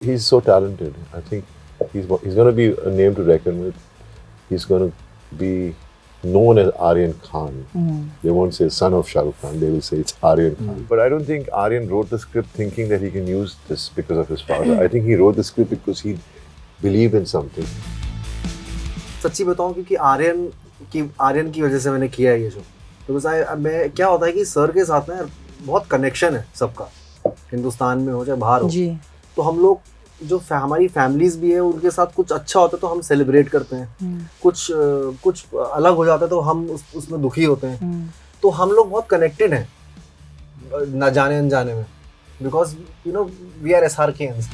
He's so talented. I think he's going to be a name to reckon with. He's going to be known as Aryan Khan. They won't say son of Shah Rukh Khan. They will say it's Aryan Khan. But I don't think Aryan wrote the script thinking that he can use this because of his father. I think he wrote the script because he believed in something. सच्ची बताऊं क्योंकि आर्यन की वजह से मैंने किया है ये शो. बिकॉज मैं क्या होता है कि सर के साथ ना बहुत कनेक्शन है सबका, हिंदुस्तान में हो चाहे बाहर हो जी. तो हम लोग जो हमारी फैमिलीज भी है उनके साथ कुछ अच्छा होता है तो हम सेलिब्रेट करते हैं, कुछ अलग हो जाता है तो हम उसमें दुखी होते हैं. तो हम लोग बहुत कनेक्टेड हैं न जाने अनजाने में, because you know we are SRKs.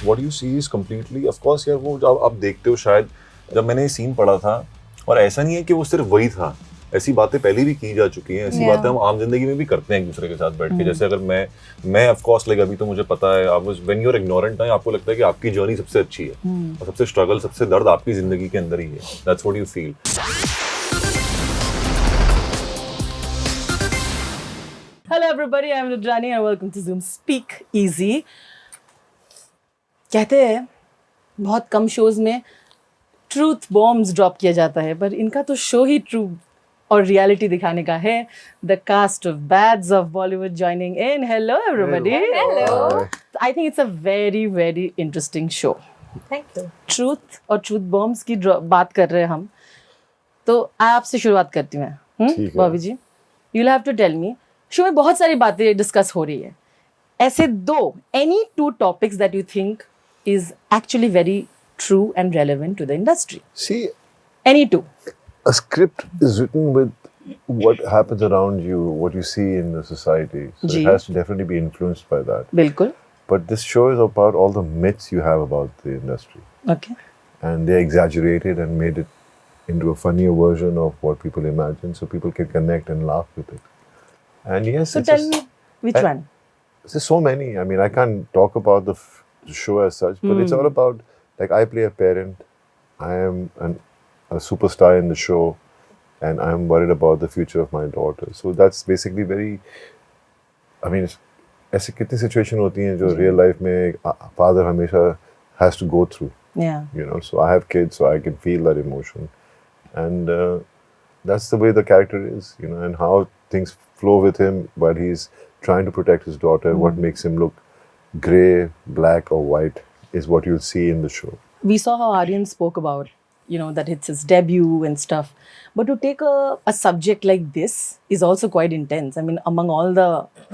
What you see is completely, of course यार, वो जब आप देखते हो, शायद जब मैंने ये सीन पढ़ा था, और ऐसा नहीं है कि वो सिर्फ वही था, ऐसी बातें पहले भी की जा चुकी हैं, ऐसी बातें हम आम जिंदगी में भी करते हैं एक दूसरे के साथ बैठ के. जैसे अगर मैं ऑफ कोर्स लाइक अभी तो मुझे पता है, आप व्हेन यू आर इग्नोरेंट ना, आपको लगता है कि आपकी जर्नी सबसे अच्छी है और सबसे स्ट्रगल, सबसे दर्द आपकी जिंदगी के अंदर ही है. That's what you feel. Hello everybody, I'm Rudrani and welcome to Zoom Speak Easy. कहते हैं बहुत कम शोज में ट्रूथ बॉम्ब्स ड्रॉप किया जाता है, पर इनका तो शो ही ट्रू और रियलिटी दिखाने का है. The cast of bads of Bollywood joining in. Hello everybody. Hello. I think it's a very very interesting show. Thank you. Truth और ट्रूथ बॉम्ब्स की बात कर रहे हैं हम, तो आपसे शुरुआत करती हूँ मैं. Bobby ji, you will have to tell me, show में बहुत सारी बातें डिस्कस हो रही है, ऐसे दो any two topics that you think is actually very true and relevant to the industry. See, any two. A script is written with what happens around you, what you see in the society. So it has to definitely be influenced by that. बिल्कुल. But this show is about all the myths you have about the industry. Okay. And they exaggerated and made it into a funnier version of what people imagine, so people can connect and laugh with it. And yes, so tell me which one. There's so many. I mean, I can't talk about the show as such, but it's all about, like, I play a parent. I am a superstar in the show, and I'm worried about the future of my daughter. So that's basically very. I mean, ऐसी कितनी situation होती हैं जो real life में father हमेशा has to go through. Yeah. You know, so I have kids, so I can feel that emotion, and that's the way the character is. You know, and how things flow with him while he's trying to protect his daughter. What makes him look grey, black, or white is what you'll see in the show. We saw how Aryan spoke about, you know, that it's his debut and stuff. But to take a subject like this is also quite intense. I mean, among all the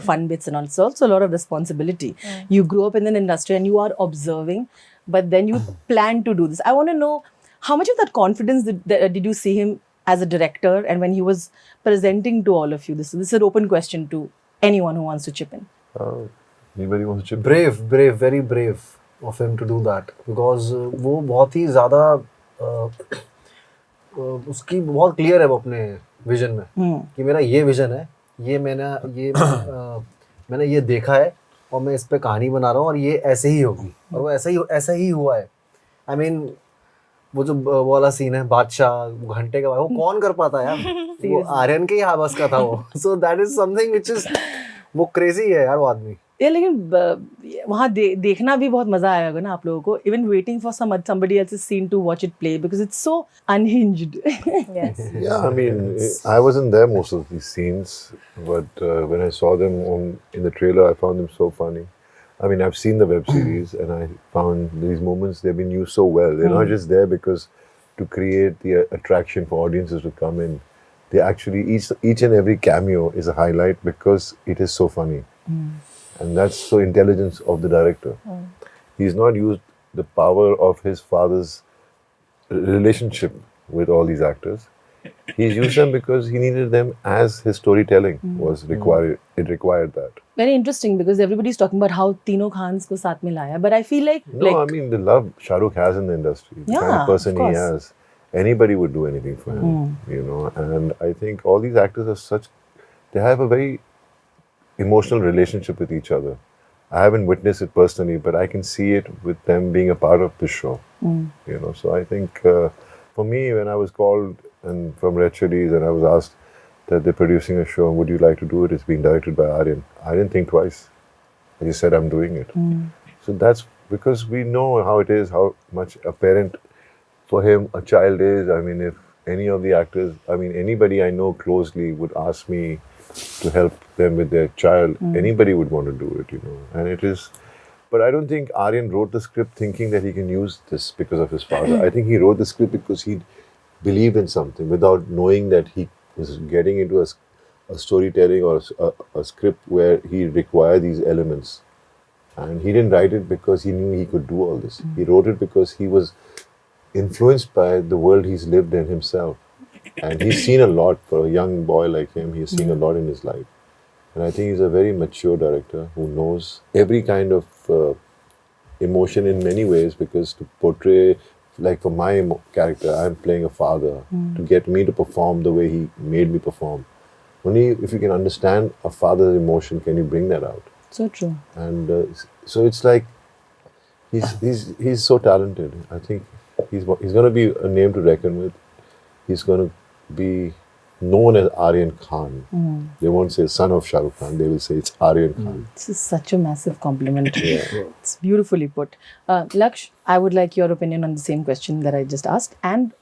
fun bits and all, it's also a lot of responsibility. You grew up in an industry and you are observing, but then you plan to do this. I want to know, how much of that confidence did you see him as a director, and when he was presenting to all of you? This is an open question to anyone who wants to chip in. Anybody wants to chip in? brave, very brave of him to do that, because वो बहुत ही ज़्यादा उसकी बहुत clear है वो अपने vision में कि मेरा ये विजन है, ये मैंने ये देखा है और मैं इस पे कहानी बना रहा हूँ और ये ऐसे ही होगी, और वो ऐसा ही हुआ है. I mean, वो जो वो वाला सीन है बादशाह घंटे का, वो कौन कर पाता है यार, वो आर्यन के ही बस का था वो. So that is something which is, वो क्रेजी है यार वो आदमी. लेकिन वहाँ देखना भी बहुत मजा आएगा ना आप लोगों को. Even waiting for somebody else's scene to watch it play, because it's so unhinged. Yes. Yeah, I mean, I wasn't there most of these scenes, but when I saw them in the trailer, I found them so funny. I mean, I've seen the web series and I found these moments, they've been used so well. They're not just there because to create the attraction for audiences to come in. They actually, each and every cameo is a highlight because it is so funny. And that's so intelligence of the director. He's not used the power of his father's relationship with all these actors. He's used them because he needed them as his storytelling was required. It required that. Very interesting, because everybody's talking about how Tino Khans ko saath mein laya, but I feel like I mean, the love Shah Rukh has in the industry, the kind of person he has, anybody would do anything for him, you know. And I think all these actors are they have a very emotional relationship with each other. I haven't witnessed it personally, but I can see it with them being a part of the show. You know, so I think for me, when I was called and from Red Chillies and I was asked that they're producing a show, would you like to do it? It's being directed by Aryan. I didn't think twice. I just said I'm doing it. So that's because we know how it is, how much a parent for him a child is. I mean, if any of the actors, I mean, anybody I know closely would ask me to help them with their child, anybody would want to do it, you know. And it is, but I don't think Aryan wrote the script thinking that he can use this because of his father. I think he wrote the script because he believed in something without knowing that he was getting into a storytelling or a script where he required these elements. And he didn't write it because he knew he could do all this. He wrote it because he was influenced by the world he's lived in himself. And he's seen a lot. For a young boy like him, he's seen a lot in his life. And I think he's a very mature director who knows every kind of emotion in many ways, because to portray, like for my character, I'm playing a father. To get me to perform the way he made me perform, only if you can understand a father's emotion can you bring that out. So true. And so it's like he's so talented. I think he's going to be a name to reckon with. He's going to be known as Aryan Khan. They won't say son of Shah Rukh Khan. They will say it's Aryan Khan. This is such a massive compliment. It's beautifully put. Laksh, I would like your opinion on the same question that I just asked. And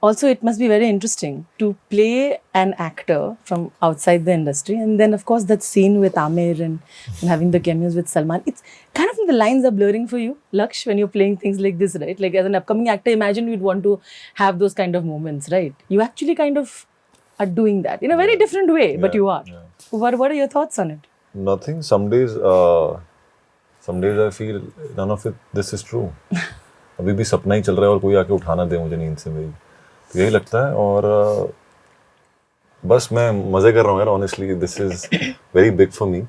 also, it must be very interesting to play an actor from outside the industry. And then, of course, that scene with Amir and having the cameos with Salman. It's kind of the lines are blurring for you, Laksh, when you're playing things like this, right? Like as an upcoming actor, imagine you'd want to have those kind of moments, right? You actually kind of are doing that in a very different way, but you are. What are your thoughts on it? Nothing. Some days I feel none of it. This is true. अभी भी सपना ही चल रहा है और कोई आके उठाना दे मुझे नींद से मेरी, तो यही लगता है. और बस मैं मजे कर रहा हूँ यार. Honestly, this is very big for me,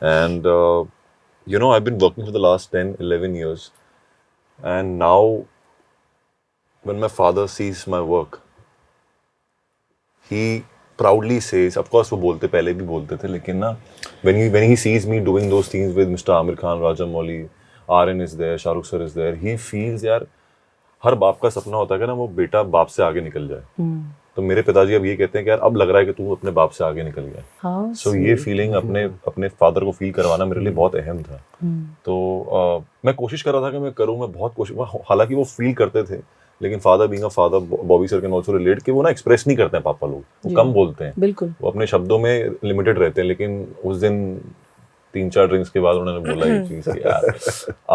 and you know, I've been working for the last 10-11 years, and now when my father sees my work, he proudly says, of course वो बोलते पहले भी बोलते थे, लेकिन ना when he sees me doing those things with Mr. Amir Khan, Rajamouli, Aryan is there, Shah Rukh sir is there, he feels यार हर बाप का सपना होता है कि ना वो बेटा बाप से आगे निकल जाए. तो मेरे पिताजी अब ये कहते हैं कि यार अब लग रहा है कि तू अपने बाप से आगे निकल गया. सो ये फीलिंग अपने फादर को फील करवाना मेरे लिए बहुत अहम था. तो मैं कोशिश कर रहा था कि मैं करूँ, मैं बहुत कोशिश, हालांकि वो फील करते थे, लेकिन father being a father, Bobby sir can also relate कि वो ना एक्सप्रेस नहीं करते हैं पापा लोग, वो कम बोलते हैं. बिल्कुल. वो अपने शब्दों में लिमिटेड रहते हैं. लेकिन उस दिन 3-4 ड्रिंक्स के बाद उन्होंने बोला ये चीज कि यार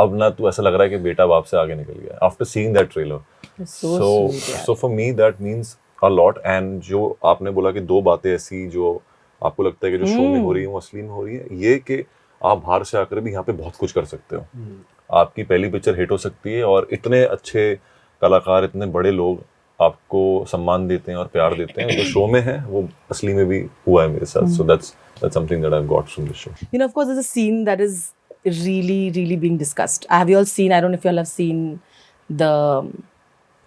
अब ना तू ऐसा लग रहा है कि बेटा बाप से आगे निकल गया. After seeing that trailer, so for me that means a lot. And जो आपने बोला कि 2 बातें ऐसी जो आपको लगता है कि जो शो में हो रही है वो असली में हो रही है, ये कि आप बाहर से आकर भी यहाँ पे बहुत कुछ कर सकते हो. आपकी पहली पिक्चर हिट हो सकती है और इतने अच्छे कलाकार, इतने बड़े लोग आपको सम्मान देते हैं और प्यार देते हैं. जो शो में है वो असली में भी हुआ है मेरे साथ. सो that's something that I've got from the show. You know, of course, there's a scene that is really being discussed. Have you all seen, I don't know if you all have seen the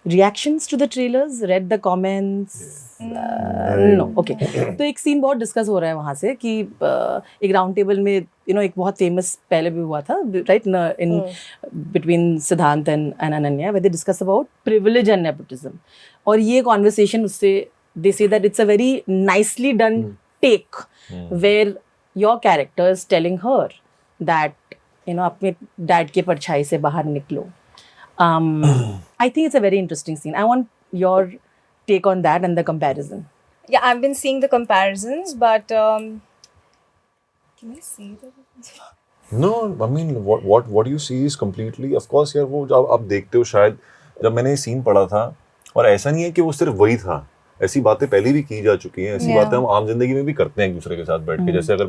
reactions to the trailers, read the comments? No, okay. तो एक scene बहुत discuss हो रहा है वहाँ से कि एक राउंड टेबल में, you know, एक बहुत फेमस पहले भी हुआ था, right, in between Siddhant and Ananya, where they discuss about privilege and nepotism. और ये conversation उससे, they say that it's a very nicely done take where your character is telling her that, you know, अपने dad के परछाई से बाहर निकलो. I think it's a very interesting scene. I want your take on that and the comparison. Yeah, I've been seeing the comparisons, but can I see that? No, I mean what you see is completely, of course यार, वो जब आप देखते हो, शायद जब मैंने ये सीन पढ़ा था, और ऐसा नहीं है कि वो सिर्फ वही था, ऐसी बातें पहले भी की जा चुकी हैं, ऐसी बातें हम आम जिंदगी में भी करते हैं एक दूसरे के साथ बैठ के. जैसे अगर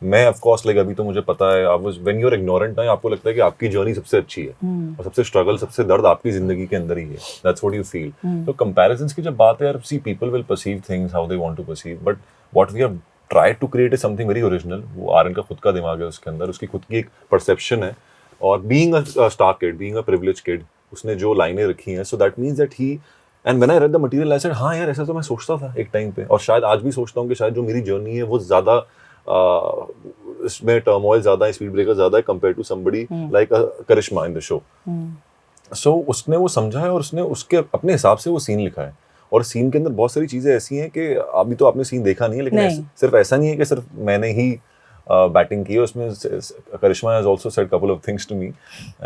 मैं ऑफ कोर्स, लाइक अभी तो मुझे पता है, I was when you are ignorant ना, आपको लगता है कि आपकी जर्नी सबसे अच्छी है और सबसे स्ट्रगल, सबसे दर्द आपकी जिंदगी के अंदर ही है. That's what you feel. तो कंपैरिजंस की जब बात है यार, see people will perceive things how they want to perceive, but what we have tried to create is something very original. वो आर्यन का खुद का दिमाग है, उसके अंदर उसकी खुद की एक परसेप्शन है. और being a star kid, being a privileged kid, उसने जो लाइनें रखी हैं, so that means that he, and when I read the material I said हाँ यार, ऐसा तो मैं सोचता था एक टाइम पे, और शायद आज भी सोचता हूँ कि शायद जो मेरी जर्नी है वो ज़्यादा इसमें टर्मोइल ज़्यादा है, स्पीड ब्रेकर ज़्यादा है compare to somebody like Karishma in the show. So उसने वो समझा है और उसने उसके अपने हिसाब से वो सीन लिखा है. और सीन के अंदर बहुत सारी चीज़ें ऐसी हैं कि अभी तो आपने सीन देखा नहीं है, लेकिन सिर्फ ऐसा नहीं है कि सिर्फ मैंने ही बैटिंग की है उसमें करिश्मा has also said couple of things to me,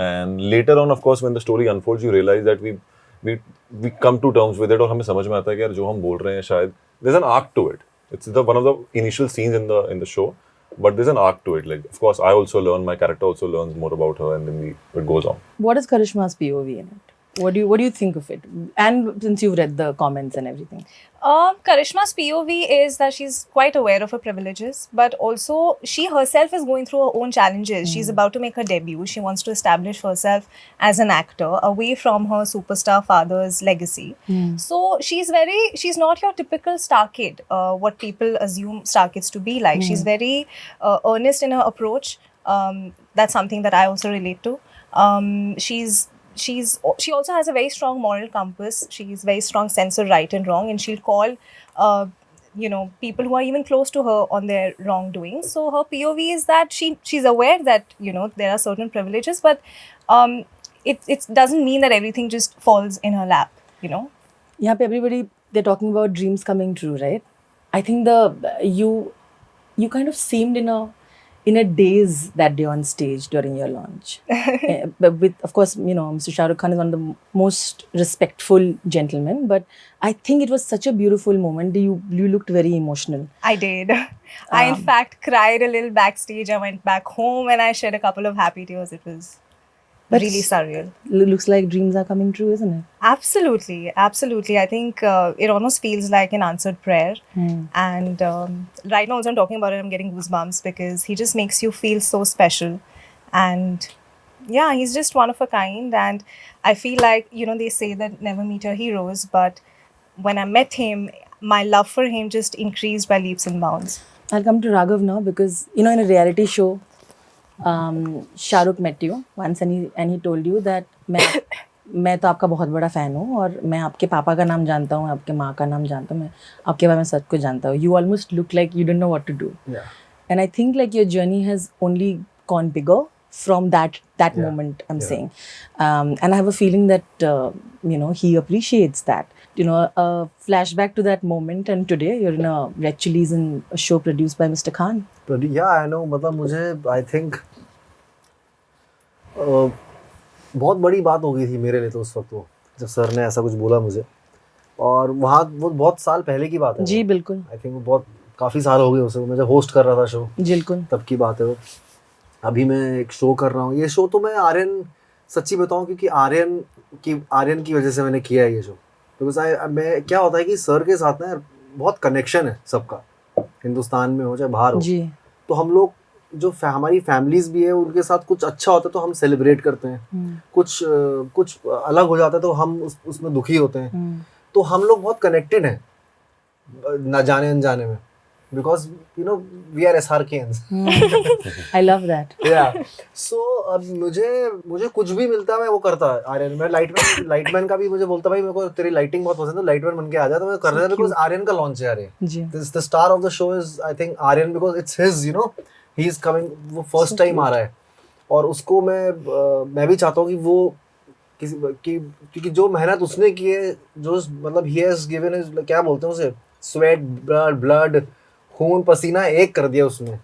and later on of course when the story unfolds you realize that we come to terms with it, और हमें समझ में आता है कि यार जो हम बोल रहे हैं शायद there's an arc to it. It's the one of the initial scenes in the show, but there's an arc to it. Like of course I also learn, my character also learns more about her, and then it goes on. What is Karishma's POV in it? What do you think of it? And since you've read the comments and everything. Karishma's POV is that she's quite aware of her privileges, but also she herself is going through her own challenges. She's about to make her debut. She wants to establish herself as an actor away from her superstar father's legacy. So she's not your typical star kid, what people assume star kids to be like. She's very earnest in her approach. That's something that I also relate to. She also has a very strong moral compass. She's very strong sense of right and wrong, and she'll call people who are even close to her on their wrongdoings. So her POV is that she's aware that there are certain privileges, but it doesn't mean that everything just falls in her lap. Yeah, everybody, they're talking about dreams coming true, right? I think you kind of seemed in a daze that day on stage during your launch. But with, of course, Mr. Shah Rukh Khan is one of the most respectful gentlemen, but I think it was such a beautiful moment. You looked very emotional. I did. I in fact cried a little backstage. I went back home and I shed a couple of happy tears. It was really surreal. Looks like dreams are coming true, isn't it? Absolutely. I think it almost feels like an answered prayer. And right now, as I'm talking about it, I'm getting goosebumps because he just makes you feel so special. And yeah, he's just one of a kind. And I feel like, they say that never meet your heroes. But when I met him, my love for him just increased by leaps and bounds. I'll come to Raghav now because, in a reality show, Shah Rukh met you once and he told you that मैं तो आपका बहुत बड़ा fan हूँ और मैं आपके पापा का नाम जानता हूँ, आपके माँ का नाम जानता हूँ, मैं आपके बारे में सब कुछ जानता हूँ. You almost look like you didn't know what to do. Yeah. And I think like your journey has only gone bigger from that moment, I'm saying. And I have a feeling that, he appreciates that. A flashback to that moment, and today you're in a red chillies in a show produced by Mr. Khan. Yeah, I know. मतलब मुझे I think बहुत बड़ी बात हो गई थी मेरे लिए तो उस वक्त वो जब सर ने ऐसा कुछ बोला मुझे, और वहाँ वो बहुत साल पहले की बात है. जी बिल्कुल. I think वो बहुत काफ़ी साल हो गए उसे, मैं जब होस्ट कर रहा था शो. बिल्कुल. तब की बात है वो. अभी मैं एक शो कर रहा हूँ. ये शो तो मैं आर्यन, सच्ची बताऊँ, क्योंकि आर्यन की वजह से मैंने किया है ये शो. बिकॉज मैं क्या होता है कि सर के साथ ना बहुत कनेक्शन है सबका, हिंदुस्तान में हो चाहे बाहर हो. तो हम लोग जो हमारी फैमिलीज भी है उनके साथ कुछ अच्छा होता है तो हम सेलिब्रेट करते हैं, कुछ अलग हो जाता है तो हम उसमें दुखी होते हैं. तो हम लोग बहुत कनेक्टेड हैं न जाने अनजाने में, because we are SRKans. I love that. Yeah. So अब मुझे कुछ भी मिलता है मैं वो करता है. आर्यन, मैं लाइटमैन का भी मुझे बोलता भाई मेरे को तेरी लाइटिंग बहुत पसंद है, लाइटमैन बन के आ जा, तो मैं कर रहा था बिकॉज आर्यन का लॉन्च है. Aryan, the star of the show is I think Aryan, because it's his, he is coming, वो फर्स्ट टाइम आ रहा है. और उसको मैं भी चाहता हूँ कि वो क्योंकि जो मेहनत उसने की है, जो मतलब ही हैज गिवन इज, क्या बोलते हैं उसे, स्वेट, ब्लड, खून पसीना एक कर दिया उसने.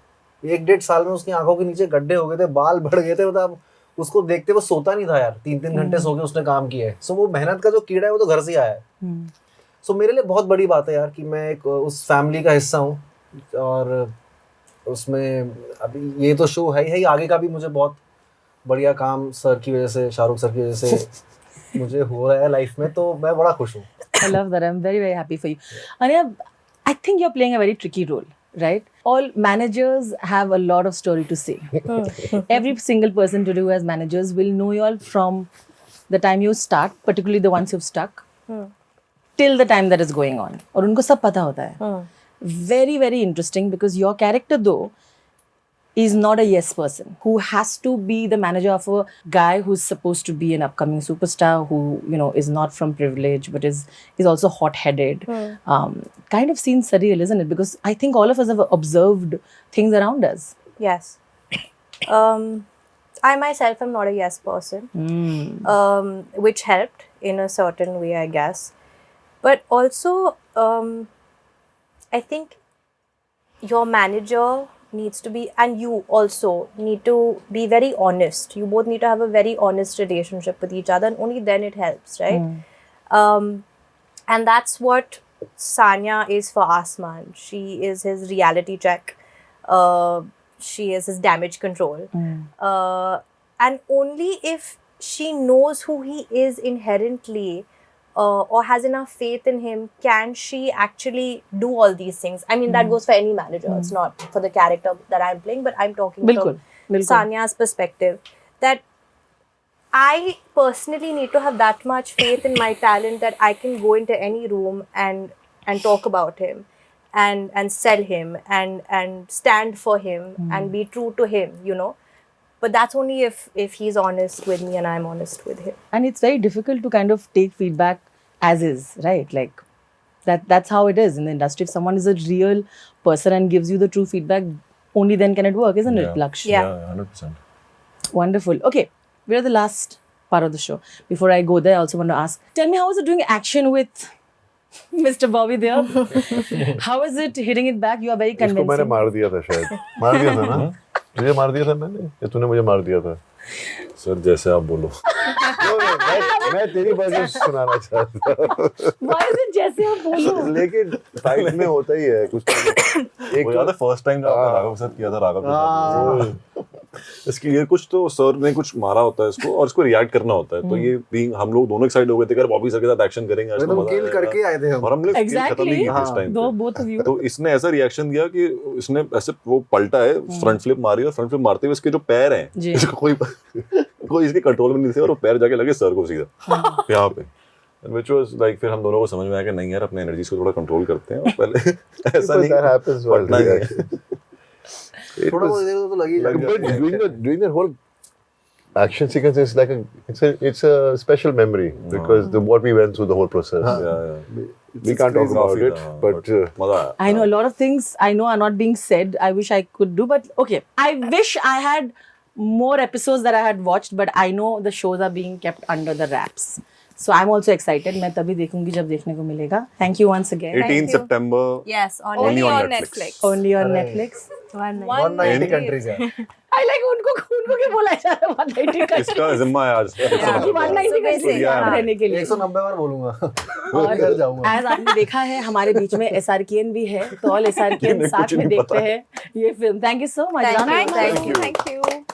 1-1.5 साल में उसकी आंखों के नीचे गड्ढे हो गए थे, बाल बढ़ गए थे. मतलब उसको देखते वो सोता नहीं था यार, 3-3 घंटे सो के उसने काम किया है. सो वो मेहनत का जो कीड़ा है वो तो घर से ही आया है. सो मेरे लिए बहुत बड़ी बात है यार कि मैं एक उस फैमिली का हिस्सा हूँ. और उसमें अभी ये तो शो है ही, आगे का भी मुझे बहुत बढ़िया काम सर की वजह से, शाहरुख सर की वजह से मुझे हो रहा है लाइफ में, तो मैं बड़ा खुश हूँ. I love that. I'm very, very happy for you. Anya, I think you're playing a very tricky role, right? All managers have a lot of story to say. Every single person today who has managers will know you all from the time you start, particularly the ones who've stuck, till the time that is going on. और उनको सब पता होता है. Very, very interesting because your character though is not a yes person who has to be the manager of a guy who's supposed to be an upcoming superstar who is not from privilege but is also hot-headed. Kind of seems surreal, isn't it? Because I think all of us have observed things around us. Yes. I myself am not a yes person, which helped in a certain way, I guess. But also, I think your manager needs to be, and you also need to be very honest. You both need to have a very honest relationship with each other, and only then it helps, right? And that's what Sanya is for Asman. She is his reality check. She is his damage control. And only if she knows who he is inherently, or has enough faith in him, can she actually do all these things. I mean, that goes for any manager. It's not for the character that I'm playing, but I'm talking Bilkul, from bilkul. Sanya's perspective, that I personally need to have that much faith in my talent that I can go into any room and talk about him and sell him and stand for him and be true to him, you know. But that's only if he's honest with me and I'm honest with him. And it's very difficult to kind of take feedback as is, right? Like that's how it is in the industry. If someone is a real person and gives you the true feedback, only then can it work, isn't it, Laksh? Yeah. 100%. Wonderful. Okay, we're at the last part of the show. Before I go there, I also want to ask, tell me, how is it doing action with Mr. Bobby there? How is it hitting it back? You are very इसको मैंने convincing. मार दिया था शायद. मार दिया था ना? तुझे मार दिया था मैंने या तूने मुझे मार दिया था? सर जैसे आप बोलो. मैं तेरी वर्जन सुनाना चाहता हूँ. Why is it जैसे आप बोलो? लेकिन फाइट में होता ही है कुछ. एक वो याद है फर्स्ट टाइम जब आपने राघव के साथ किया था, राघव के साथ इसकी ये कुछ तो सर ने कुछ मारा होता है इसको और इसको रिएक्ट करना होता है. तो ये बीइंग हम लोग दोनों एक्साइटेड हो गए थे कि बॉबी सर के साथ एक्शन करेंगे, आज तो तो मजा किल आएगा. करके आए थे हम. और हमने किल खत्म नहीं की थी इस टाइम पे. Both of you. तो इसने ऐसा रिएक्शन दिया कि इसने ऐसे वो पलटा है, फ्रंट फ्लिप मारी और फ्रंट फ्लिप मारते हुए इसके जो पैर हैं जी. इसको कोई इसके कंट्रोल में नहीं थे और वो पैर जाके लगे सर को सीधा यहाँ पे. Which was like, फिर हम दोनों को समझ में आया कि नहीं यार, अपने एनर्जीज को थोड़ा कंट्रोल करते हैं और पहले ऐसा नहीं that happens while पटना ही है. reaction. It थोड़ा was- बहुत देर तो लगी But जाएगा. doing that whole action sequence is like it's a special memory because what we went through the whole process. Yeah. We can't talk about काफी it, था, but मजा आया. I know a lot of things I know are not being said. I wish I could do, but okay. I wish I had more episodes that I had watched, but I know the shows are being kept under the wraps. So I'm also excited. मैं तभी देखूंगी जब देखने को मिलेगा. Thank you once again. 18 you. September. Yes, Only on on Netflix. Netflix. Only on अरे. Netflix. 190 countries है. I like उनको क्या बोला जा रहा है 190 का. इसका जिम्मा है आज. 190 का So yeah. रहने के लिए. 190 बार बोलूंगा. और घर जाऊंगा. as आपने देखा है हमारे बीच में SRKN भी है, तो all SRKN इन्हें साथ कुछ में नहीं देखते पता है. हैं ये film. Thank you so much. Thank you, Rana. thank you. Thank you.